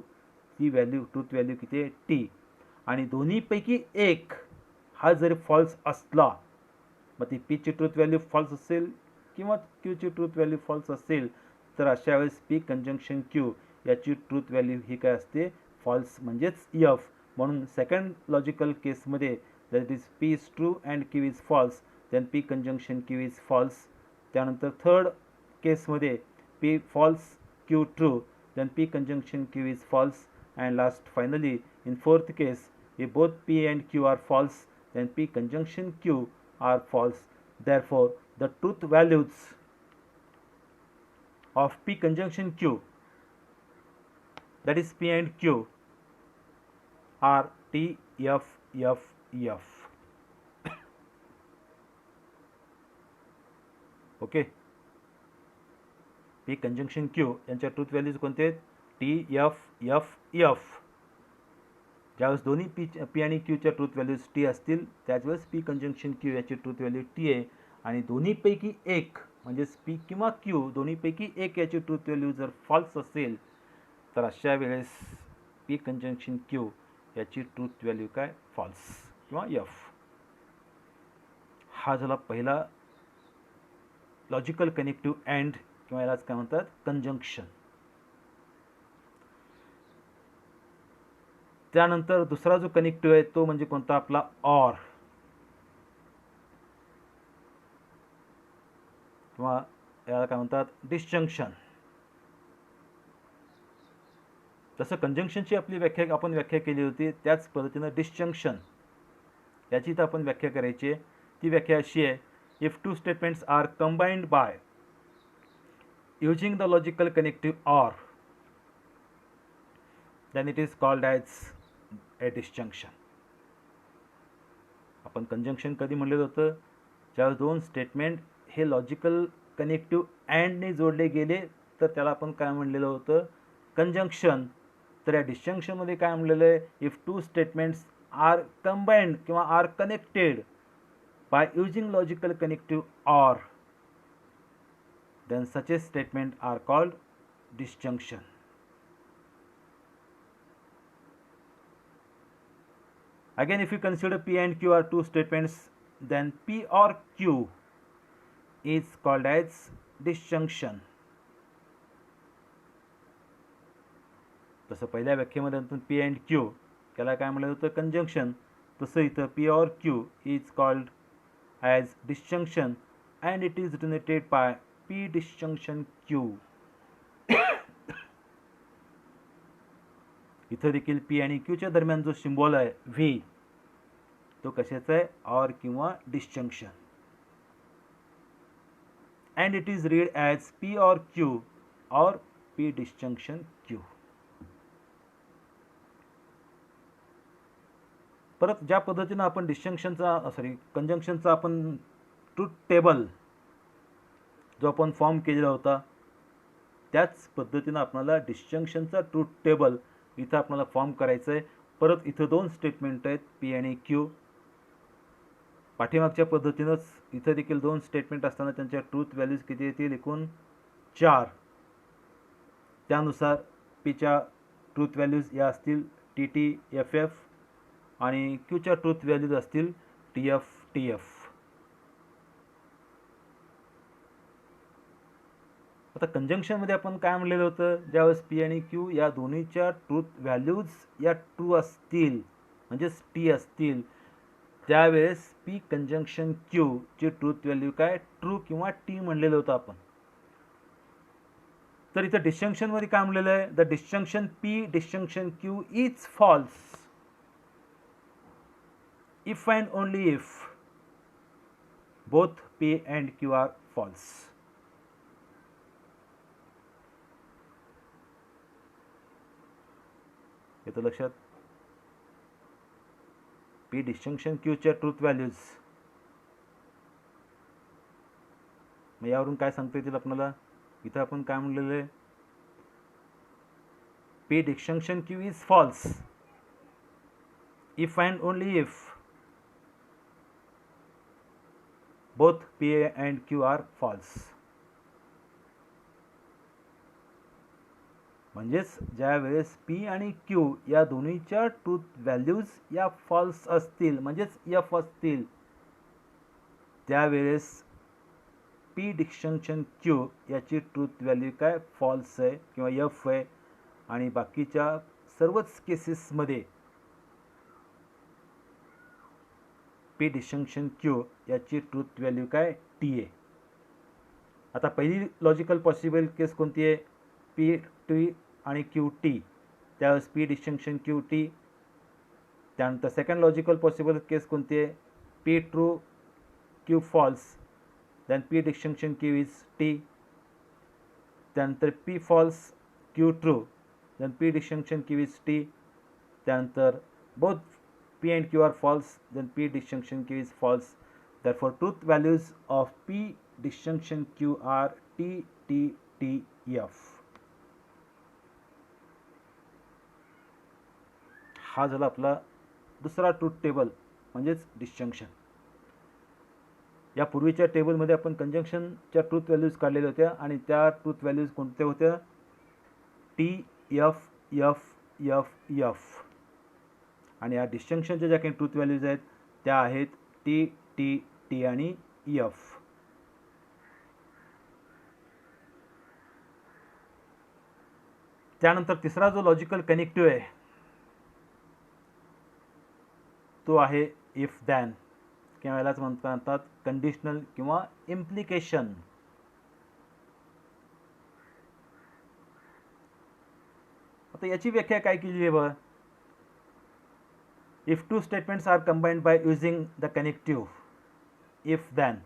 ती व्हॅल्यू ट्रूथ व्हॅल्यू किती आहे? T. आणि दोन्हीपैकी एक हा जर फॉल्स असला मग ती Pची ट्रूथ व्हॅल्यू फॉल्स असेल किंवा क्यूची ट्रूथ व्हॅल्यू फॉल्स असेल तर अशा वेळेस पी कंजंक्शन क्यू याची ट्रूथ व्हॅल्यू ही काय असते, फॉल्स म्हणजेच एफ. म्हणून सेकंड लॉजिकल केसमध्ये that is P is true and Q is false, then P conjunction Q is false. त्यानंतर थर्ड केसमध्ये P false Q true, then P conjunction Q is false, and last finally in fourth case if both P and Q are false then P conjunction Q are false. Therefore the truth values of P conjunction Q, that is P and Q, are T, F, F, F. okay. P conjunction Q यांच्या truth values कोणते आहेत, T, F, F, F. ज्यावेळेस दोन्ही P आणि क्यूच्या truth values T असतील त्याच P conjunction Q याची truth value T आहे, आणि दोन्हीपैकी एक म्हणजेच पी किंवा क्यू दोन्हीपैकी एक याची ट्रूथ व्हॅल्यू जर फॉल्स असेल तर अशा वेळेस पी कंजंक्शन क्यू याची ट्रूथ व्हॅल्यू काय, फॉल्स किंवा एफ. हा झाला पहिला लॉजिकल कनेक्टिव्ह अँड किंवा यालाच काय म्हणतात, कंजंक्शन. त्यानंतर दुसरा जो कनेक्टिव्ह आहे तो म्हणजे कोणता, आपला ऑर किंवा याला काय म्हणतात, डिस्जंक्शन. जसं कंजंक्शनची आपली आपण व्याख्या केली होती त्याच पद्धतीनं डिस्जंक्शन याची तर आपण व्याख्या करायची आहे. ती व्याख्या अशी आहे, if two statements are combined by using the logical connective OR then it is called as a disjunction. आपण कंजंक्शन कधी म्हणलेलं होतं, ज्यावेळेस दोन स्टेटमेंट हे लॉजिकल कनेक्टिव्ह अँडने जोडले गेले तर त्याला आपण काय म्हणलेलं होतं, कंजंक्शन. तर या डिस्जंक्शनमध्ये काय म्हणलेलं आहे, if two statements are combined किंवा are connected by using logical connective OR then such a statement are called disjunction. Again, if you consider P and Q are two statements, then P or Q is called as disjunction. तसं पहिल्या व्याख्येमध्ये P and Q त्याला काय म्हटलं होतं, conjunction. तसं इथं P or Q is called as disjunction and it is denoted by P disjunction Q. इथं देखील P आणि Q च्या दरम्यान जो सिम्बॉल आहे V तो कशाचा आहे, ऑर किंवा disjunction. And it is read as P or Q or P disjunction Q. परत ज्या पद्धतीनं आपण कंजंक्शनचा आपण ट्रूथ टेबल जो आपण फॉर्म केलेला होता त्याच पद्धतीनं आपल्याला डिस्जंक्शनचा ट्रूथ टेबल इथं आपल्याला फॉर्म करायचं आहे. परत इथं दोन स्टेटमेंट आहेत पी आणि क्यू. पाठीमागच्या पद्धतीनंच इथं देखील दोन स्टेटमेंट असताना त्यांच्या ट्रूथ व्हॅल्यूज किती येतील, एकूण 4. त्यानुसार पीच्या ट्रूथ व्हॅल्यूज या असतील टी टी, एफ एफ, आणि क्यूच्या ट्रूथ व्हॅल्यूज असतील टी एफ, टी एफ. आता कंजंक्शनमध्ये आपण काय म्हणलेलं होतं, ज्यावेळेस पी आणि क्यू या दोन्हीच्या ट्रूथ व्हॅल्यूज या ट्रू असतील म्हणजेच टी असतील त्यावेळेस पी कंजंक्शन क्यू ची ट्रूथ व्हॅल्यू काय, ट्रू किंवा टी म्हणलेलं होतं आपण. तर इथं डिस्जंक्शनमध्ये काय म्हणलेलं आहे, the disjunction P disjunction Q is false if and only if both P and Q are false. येतं लक्षात, पी डिस्जंक्शन क्यूच्या ट्रूथ व्हॅल्यूज. मग यावरून काय सांगता येतील आपल्याला, इथं आपण काय म्हणलेलं आहे, P disjunction Q is false if and only if both P and Q are false. म्हणजेच ज्या वेळेस पी आणि क्यू या दोन्हीच्या ट्रूथ व्हॅल्यूज या फॉल्स असतील म्हणजेच एफ असतील त्यावेळेस पी डिस्जंक्शन क्यू याची ट्रूथ व्हॅल्यू काय फॉल्स आहे किंवा एफ आहे, आणि बाकीच्या सर्वच केसेसमध्ये पी डिस्जंक्शन क्यू याची ट्रूथ व्हॅल्यू काय टी आहे. आता पहिली लॉजिकल पॉसिबल केस कोणती आहे, पी टी आणि क्यू टी, त्यावेळेस पी डिस्जंक्शन क्यू टी. त्यानंतर सेकंड लॉजिकल पॉसिबल केस कोणती आहे, P true Q false, then P disjunction Q is T. त्यानंतर P false Q true, then P disjunction Q is T. त्यानंतर both P and Q are false, then P disjunction Q is false. Therefore, truth values of P disjunction Q are T, T, T, F. हा झाला आपला दुसरा truth table म्हणजेच disjunction. या पूर्वीच्या टेबलमध्ये आपण कंजंक्शनच्या ट्रूथ व्हॅल्यूज काढलेल्या होत्या आणि त्या ट्रूथ व्हॅल्यूज कोणत्या होत्या, T, F, F, F, F. आणि या डिस्जंक्शनच्या ज्या काही ट्रूथ व्हॅल्यूज आहेत त्या आहेत टी, टी, टी आणि एफ. त्यानंतर तिसरा जो लॉजिकल कनेक्टिव्ह आहे तो आहे इफ दॅन किंवा यालाच म्हणतात कंडिशनल किंवा इम्प्लिकेशन. आता याची व्याख्या काय केली आहे बघा, if two statements are combined by using the connective if then,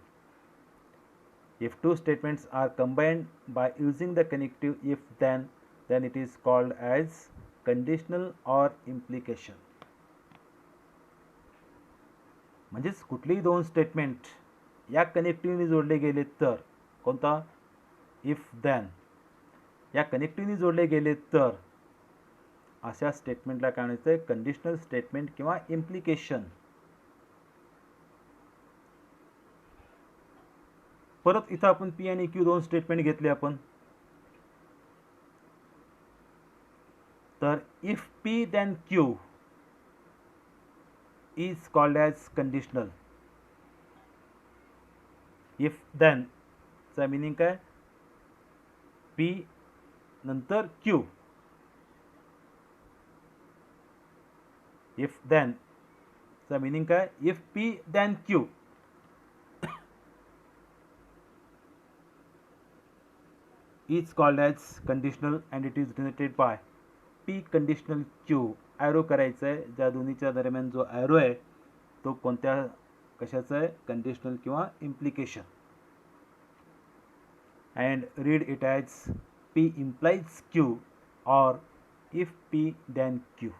if two statements are combined by using the connective if then it is called as conditional or implication. म्हणजेच कुठलीही दोन स्टेटमेंट या कनेक्टिव्हने जोडले गेले तर, कोणता, इफ दॅन, या कनेक्टिव्हने जोडले गेले तर अशा स्टेटमेंटला काय म्हणायचं आहे, कंडिशनल स्टेटमेंट किंवा इम्प्लिकेशन. परत इथं आपण पी आणि क्यू दोन स्टेटमेंट घेतले आपण, तर if P then Q is called as conditional. If then चा मिनिंग काय, पी नंतर क्यू. इफ देन चा मिनिंग काय, if P then Q. Is called as conditional and it is denoted by P conditional Q. Arrow करायचं आहे, ज्या दोन्हीच्या दरम्यान जो ॲरो आहे तो कोणत्या कशाचा आहे, कंडिशनल किंवा implication. And read it as P implies Q or if P then Q.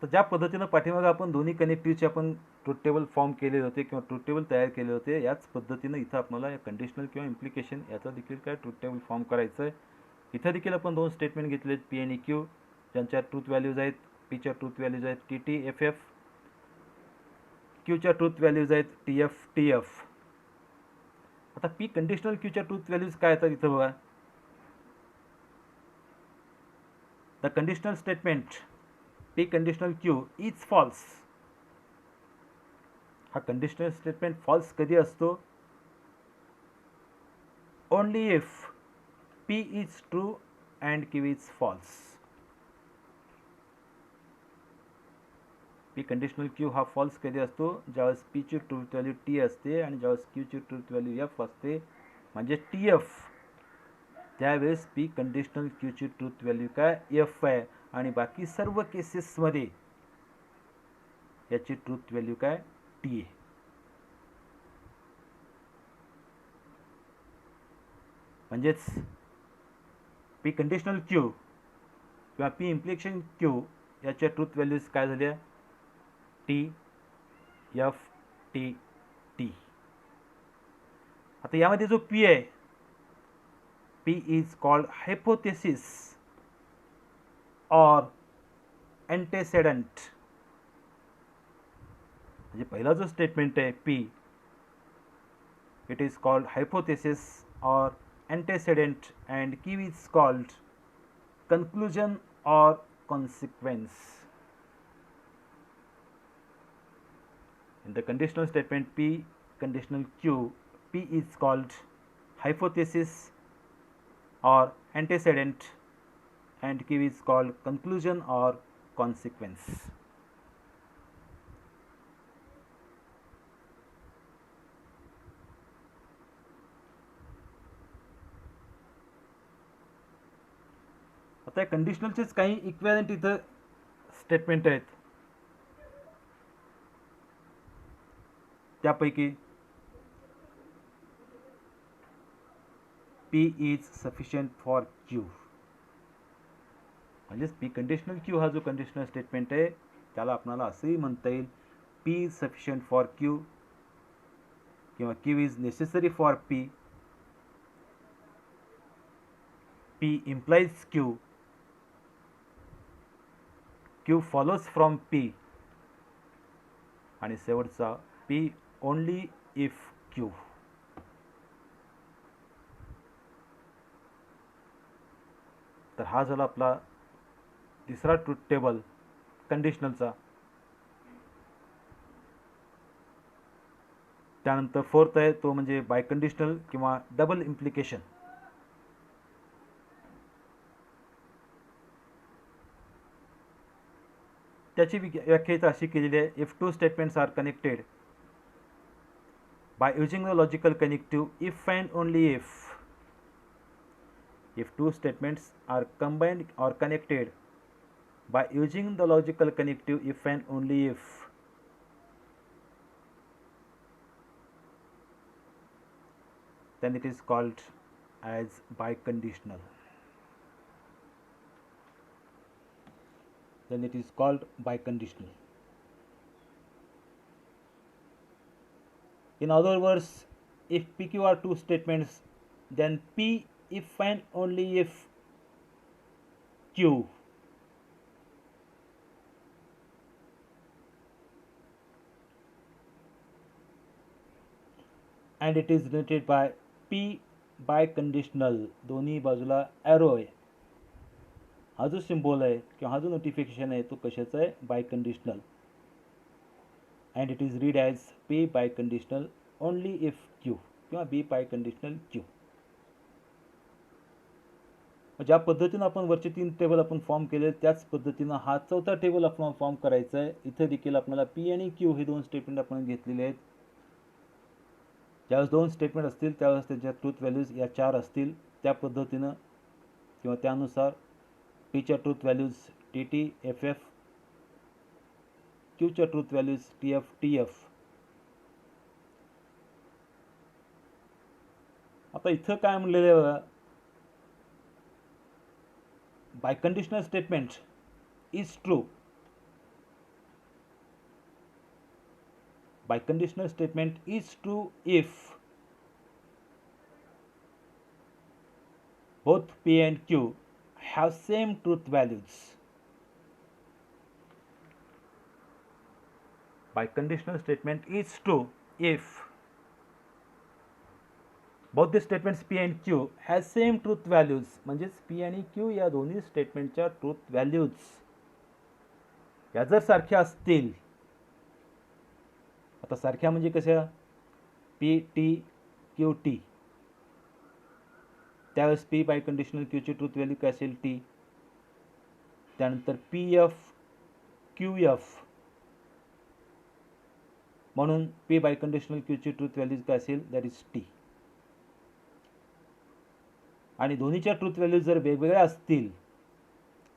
तर ज्या पद्धतीनं पाठीमागे आपण दोन्ही कनेक्टिव्हचे आपण ट्रूथ टेबल फॉर्म केलेले होते किंवा ट्रूथ टेबल तयार केले होते, याच पद्धतीनं इथं आपल्याला या कंडिशनल किंवा इम्प्लिकेशन याचा देखील काय ट्रूथ टेबल फॉर्म करायचं आहे. इथं देखील आपण दोन स्टेटमेंट घेतले आहेत, पी आणि क्यू, ज्यांच्या ट्रूथ व्हॅल्यूज आहेत, पीच्या ट्रूथ व्हॅल्यूज आहेत टी, टी, एफ, एफ. क्यूच्या ट्रूथ व्हॅल्यूज आहेत टी, एफ, टी, एफ. आता पी कंडिशनल क्यूच्या ट्रूथ व्हॅल्यूज काय येतात इथं बघा, the conditional statement P conditional Q is false. हा कंडिशनल स्टेटमेंट फॉल्स कधी असतो, only if P is true and Q is false. P conditional Q हा फॉल्स कधी असतो, ज्यावेळेस P ची ट्रूथ व्हॅल्यू T असते आणि ज्यावेळेस Q ची ट्रूथ व्हॅल्यू F असते म्हणजे TF, त्यावेळेस P कंडिशनल Q ची ट्रूथ व्हॅल्यू काय F आहे आणि बाकी सर्व केसेसमध्ये याची ट्रूथ व्हॅल्यू काय टी आहे. म्हणजेच पी कंडिशनल क्यू किंवा पी इम्प्लिकेशन क्यू याच्या ट्रूथ व्हॅल्यूज काय झाल्या टी, एफ, टी, टी. आता यामध्ये जो पी आहे, P is called hypothesis or एंटेसेडेंट. म्हणजे पहिला जो स्टेटमेंट आहे P, it is called hypothesis or antecedent and Q is called conclusion or consequence. In the conditional statement P conditional Q, P is called hypothesis or antecedent and Q is called conclusion or consequence. आता या कंडिशनलचेच काही equivalent इथं statement आहेत. त्यापैकी P is sufficient for Q, म्हणजेच P conditional Q हा जो conditional statement आहे त्याला आपल्याला असंही म्हणता येईल P is sufficient for Q किंवा Q is necessary for P, P implies Q, Q follows from P आणि शेवटचा P only if Q. तर हा झाला आपला तिसरा ट्रूथ टेबल कंडिशनलचा. त्यानंतर फोर्थ आहे तो म्हणजे बाय कंडिशनल किंवा डबल इम्प्लिकेशन. त्याची व्याख्या इथं अशी केलेली आहे, if two statements are connected by using the logical connective if and only if two statements are combined or connected by using the logical connective if and only if, then it is called as biconditional. Then it is called biconditional. In other words, if PQ are two statements, then P if and only if Q and it is denoted by P biconditional. दोन्ही बाजूला arrow आहे. हा जो symbol आहे किंवा हा जो notification आहे तो कशाचा आहे, बायकंडिशनल. and it is read as P biconditional only if Q किंवा B biconditional Q. ज्या पद्धतीनं आपण वरचे 3 टेबल आपण फॉर्म केले त्याच पद्धतीनं हा चौथा टेबल आपण फॉर्म करायचा आहे. इथे देखील आपल्याला P आणि Q हे दोन स्टेटमेंट आपण घेतलेले आहेत. ज्यावेळेस दोन स्टेटमेंट असतील त्यावेळेस त्यांच्या ट्रूथ व्हॅल्यूज या 4 असतील. त्या पद्धतीनं किंवा त्यानुसार Pच्या ट्रूथ व्हॅल्यूज TT FF, Qच्या ट्रूथ व्हॅल्यूज TF TF. आता इथं काय म्हणलेलं आहे बघा, biconditional statement is true. Biconditional statement is true if both P and Q have same truth values. Biconditional statement is true if both the statements P and Q has same truth values. म्हणजेच P आणि Q या दोन्ही स्टेटमेंटच्या truth values या जर सारख्या असतील, आता सारख्या म्हणजे कशा, P T Q T, त्यावेळेस P बायकंडिशनल Qची ट्रूथ व्हॅल्यू काय असेल T. त्यानंतर P F Q F म्हणून P बायकंडिशनल Qची ट्रूथ व्हॅल्यूज काय असेल, दॅट इज T. आणि दोन्हीच्या ट्रूथ व्हॅल्यूज जर वेगवेगळ्या असतील,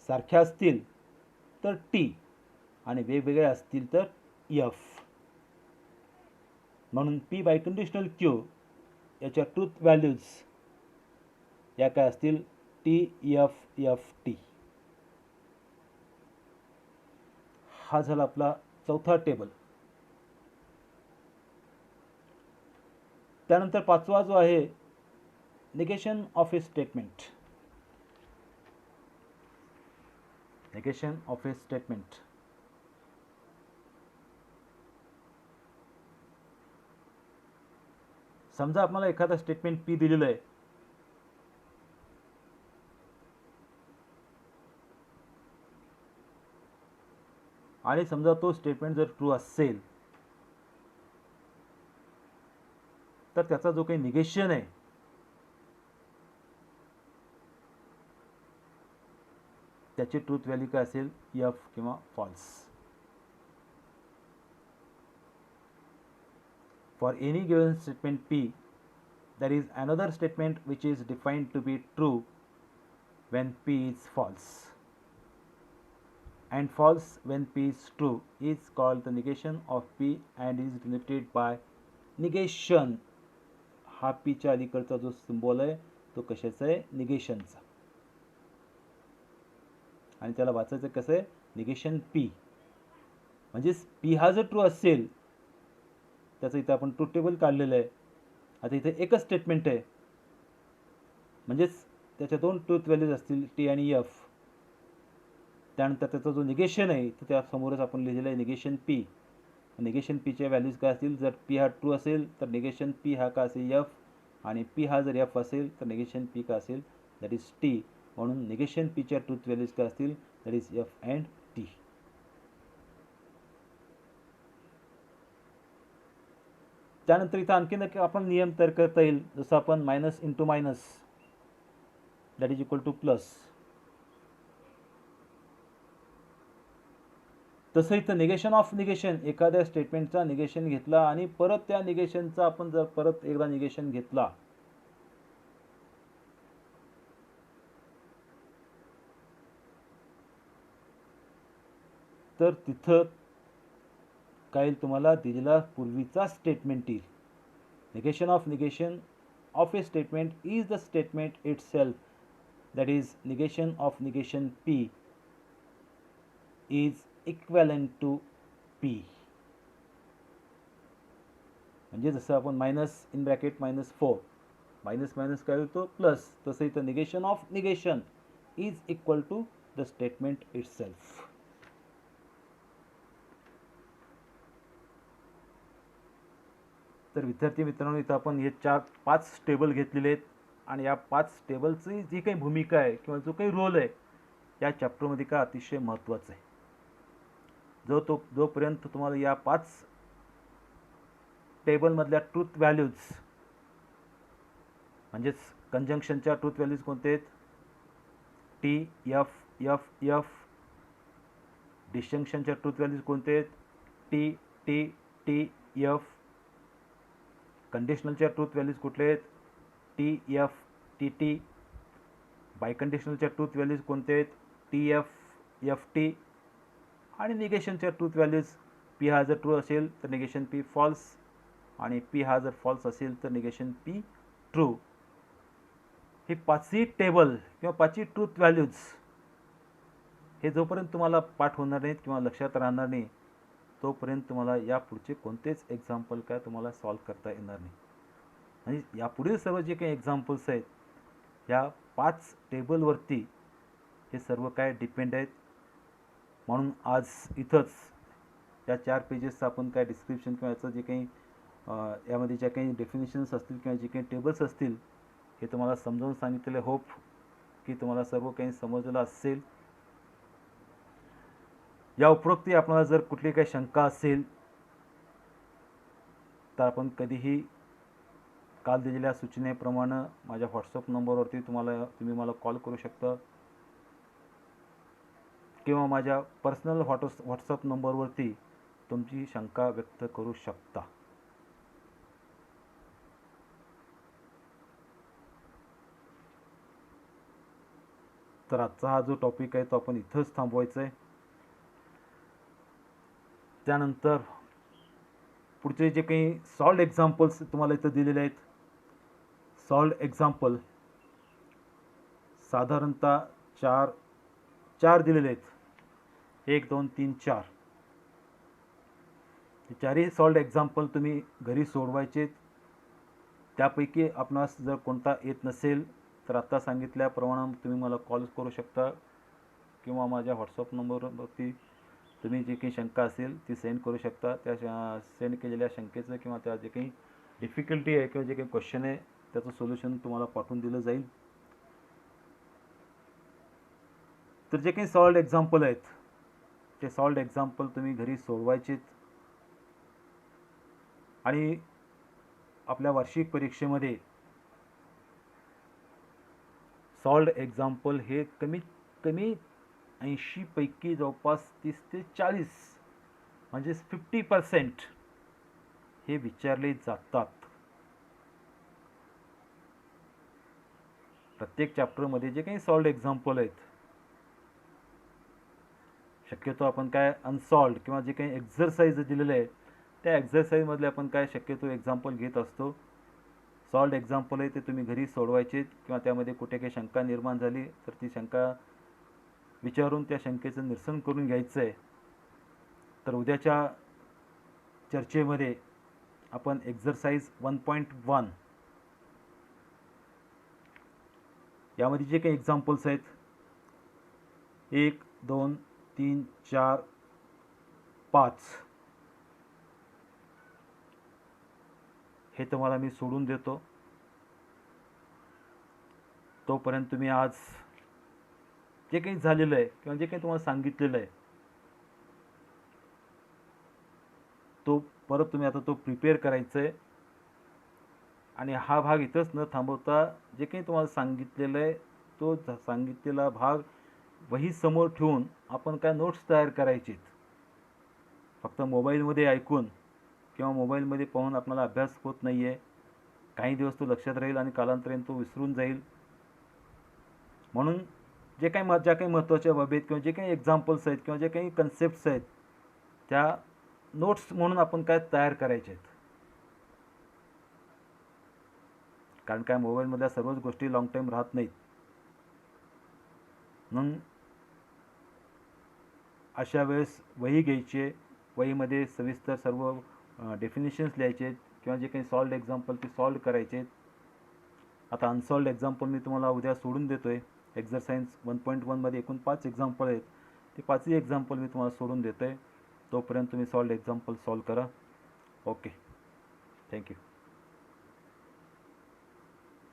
सारख्या असतील तर T आणि वेगवेगळ्या असतील तर F. म्हणून P बायकंडिशनल Q याच्या ट्रूथ व्हॅल्यूज या काय असतील, T F F T. हा झाला आपला चौथा टेबल. त्यानंतर पाचवा जो आहे, negation of a statement. Negation of a statement. समजा आपल्याला एखादा स्टेटमेंट P दिलेलं आहे आणि समजा तो स्टेटमेंट जर ट्रू असेल तर त्याचा जो काही निगेशन आहे त्याची ट्रूथ व्हॅल्यू काय असेल, एफ किंवा false. For any given statement P there is another statement which is defined to be true when p is false, and false when p is true is called the negation of p and is denoted by negation. हा p च्या अलीकडचा जो symbol आहे तो कशाचा आहे, निगेशनचा, आणि त्याला वाचायचं कसं आहे, निगेशन p. म्हणजेच p हा जर ट्रू असेल, त्याचं इथं आपण ट्रूथ टेबल काढलेलं आहे. आता इथे एकच स्टेटमेंट आहे, म्हणजेच त्याच्या दोन ट्रूथ व्हॅल्यूज असतील टी आणि एफ. त्यानंतर त्याचा जो निगेशन आहे तर त्यासमोरच आपण लिहिलेलं आहे निगेशन पी. निगेशन पीच्या व्हॅल्यूज काय असतील, जर पी हा ट्रू असेल तर निगेशन पी हा का असेल, एफ, आणि पी हा जर एफ असेल तर निगेशन पी का असेल, दॅट इज टी. म्हणून निगेशन पीच्या ट्रूथ व्हॅल्यूज काय असतील, that is F and T. त्यानंतर इथं आणखीन आपण नियम तयार करता येईल, जसं आपण minus into minus that is equal two plus. तसं इथं निगेशन ऑफ निगेशन, एखाद्या स्टेटमेंटचा निगेशन घेतला आणि परत त्या निगेशनचा आपण जर परत एकदा निगेशन घेतला तर तिथं काय तुम्हाला दिलेला पूर्वीचा स्टेटमेंट येईल. negation of negation of a statement is the statement itself, that is negation of negation p is equivalent to p. म्हणजे जसं आपण minus in bracket -4 minus minus काय होतो प्लस, तसं इथं negation of negation is equal to the statement itself. तर विद्यार्थी मित्रांनो, इथं आपण हे 4-5 टेबल घेतलेले आहेत आणि या 5 टेबलची जी काही भूमिका आहे किंवा जो काही रोल आहे या चॅप्टरमध्ये का अतिशय महत्त्वाचं आहे. जोपर्यंत तुम्हाला या 5 टेबलमधल्या ट्रूथ व्हॅल्यूज, म्हणजेच कंजंक्शनच्या ट्रूथ व्हॅल्यूज कोणते आहेत, टी एफ एफ एफ. डिस्जंक्शनच्या ट्रूथ व्हॅल्यूज कोणते आहेत, टी टी टी एफ. कंडिशनलच्या ट्रूथ व्हॅल्यूज कुठले आहेत, टी एफ टी टी. बायकंडिशनलच्या ट्रूथ व्हॅल्यूज कोणते आहेत, टी एफ एफ टी. आणि निगेशनच्या ट्रूथ व्हॅल्यूज, पी हा जर ट्रू असेल तर निगेशन पी फॉल्स, आणि पी हा जर फॉल्स असेल तर निगेशन पी ट्रू. हे 5ही टेबल किंवा 5ही ट्रूथ व्हॅल्यूज हे जोपर्यंत तुम्हाला पाठ होणार नाहीत किंवा लक्षात राहणार नाही तोपर्यंत तुम्हाला यापुढचे कोणतेच एक्झाम्पल काय तुम्हाला सॉल्व करता येणार नाही. म्हणजे यापुढील सर्व जे काही एक्झाम्पल्स आहेत या 5 टेबलवरती हे सर्व काय डिपेंड आहेत. म्हणून आज इथंच या 4 पेजेसचं आपण काय डिस्क्रिप्शन किंवा याचं जे काही यामध्ये ज्या काही डेफिनेशन्स असतील किंवा जे काही टेबल्स असतील हे तुम्हाला समजावून सांगितलेले. होप की तुम्हाला सर्व काही समजलेलं असेल. या उपरोक्ती आपल्याला जर कुठली काही शंका असेल तर आपण कधीही काल दिलेल्या सूचनेप्रमाणे माझ्या व्हॉट्सअप नंबरवरती तुम्ही मला कॉल करू शकता किंवा माझ्या पर्सनल व्हॉट्सअप नंबरवरती तुमची शंका व्यक्त करू शकता. तर आजचा हा जो टॉपिक आहे तो आपण इथंच थांबवायचा आहे. त्यानंतर पुढचे जे काही सॉल्व्ड एक्झाम्पल्स तुम्हाला इथं दिलेले आहेत, सॉल्व्ड एक्झाम्पल साधारणतः चार दिलेले आहेत. 1 2 3 4. हे 4ही सॉल्व्ड एक्झाम्पल तुम्ही घरी सोडवायचे. त्यापैकी आपणास जर कोणता येत नसेल तर आत्ता सांगितल्याप्रमाणे तुम्ही मला कॉल करू शकता किंवा माझ्या व्हॉट्सअप नंबरवरती तुम्ही जी काही शंका असेल ती सेंड करू शकता. त्या सेंड केलेल्या शंकेचं किंवा त्या जे काही डिफिकल्टी आहे किंवा जे काही क्वेश्चन आहे त्याचं सोल्युशन तुम्हाला पाठवून दिलं जाईल. तर जे काही सॉल्व्ड एक्झाम्पल आहेत ते सॉल्व्ड एक्झाम्पल तुम्ही घरी सोडवायचेत. आणि आपल्या वार्षिक परीक्षेमध्ये सॉल्व्ड एक्झाम्पल हे कमीत कमी 80 पैकी जवळपास 30 ते 40 म्हणजे 50% हे विचारले जातात. प्रत्येक चॅप्टरमध्ये जे काही सॉल्व्ड एक्झाम्पल आहेत, शक्यतो आपण काय अनसॉल्व्ड किंवा जे काही एक्झरसाइज दिलेले आहे त्या एक्झरसाइजमधले आपण काय शक्यतो एक्झाम्पल घेत असतो. सॉल्व्ड एक्झाम्पल आहे ते तुम्ही घरी सोडवायचे किंवा त्यामध्ये कुठे काही शंका निर्माण झाली तर ती शंका विचारून त्या शंकेचं निरसन करून घ्यायचं आहे. तर उद्याच्या चर्चेमध्ये आपण एक्झरसाइज 1.1 यामध्ये जे काही एक्झाम्पल्स आहेत 1, 2, 3, 4, 5 हे तुम्हाला मी सोडून देतो. तोपर्यंत तुम्ही आज जे काही झालेलं आहे किंवा जे काही तुम्हाला सांगितलेलं आहे तो परत तुम्ही आता तो प्रिपेअर करायचं आहे. आणि हा भाग इथंच न थांबवता जे काही तुम्हाला सांगितलेलं आहे तो सांगितलेला भाग वही समोर ठेवून आपण काय नोट्स तयार करायचे. फक्त मोबाईलमध्ये ऐकून किंवा मोबाईलमध्ये पाहून आपल्याला अभ्यास होत नाही आहे. काही दिवस तो लक्षात राहील आणि कालांतराने तो विसरून जाईल. म्हणून जे काही ज्या काही महत्त्वाच्या बाबी आहेत किंवा जे काही एक्झाम्पल्स आहेत किंवा जे काही कन्सेप्ट्स आहेत त्या नोट्स म्हणून आपण काय तयार करायचे आहेत. कारण काय मोबाईलमधल्या सर्वच गोष्टी लॉंग टाईम राहत नाहीत. म्हणून अशा वेळेस वही घ्यायची, वहीमध्ये सविस्तर सर्व डेफिनेशन्स लिहायचे किंवा जे काही सॉल्व्ड एक्झाम्पल ते सॉल्व करायचे. आता अनसॉल्व्ड एक्झाम्पल मी तुम्हाला उद्या सोडून देतो आहे. एक्झरसाइज 1.1 मध्ये एकूण 5 एक्झाम्पल आहेत. ते 5ही एक्झाम्पल मी तुम्हाला सोडून देतो आहे. तोपर्यंत तुम्ही सॉल्व्ड एक्झाम्पल सॉल्व करा. Okay, thank you.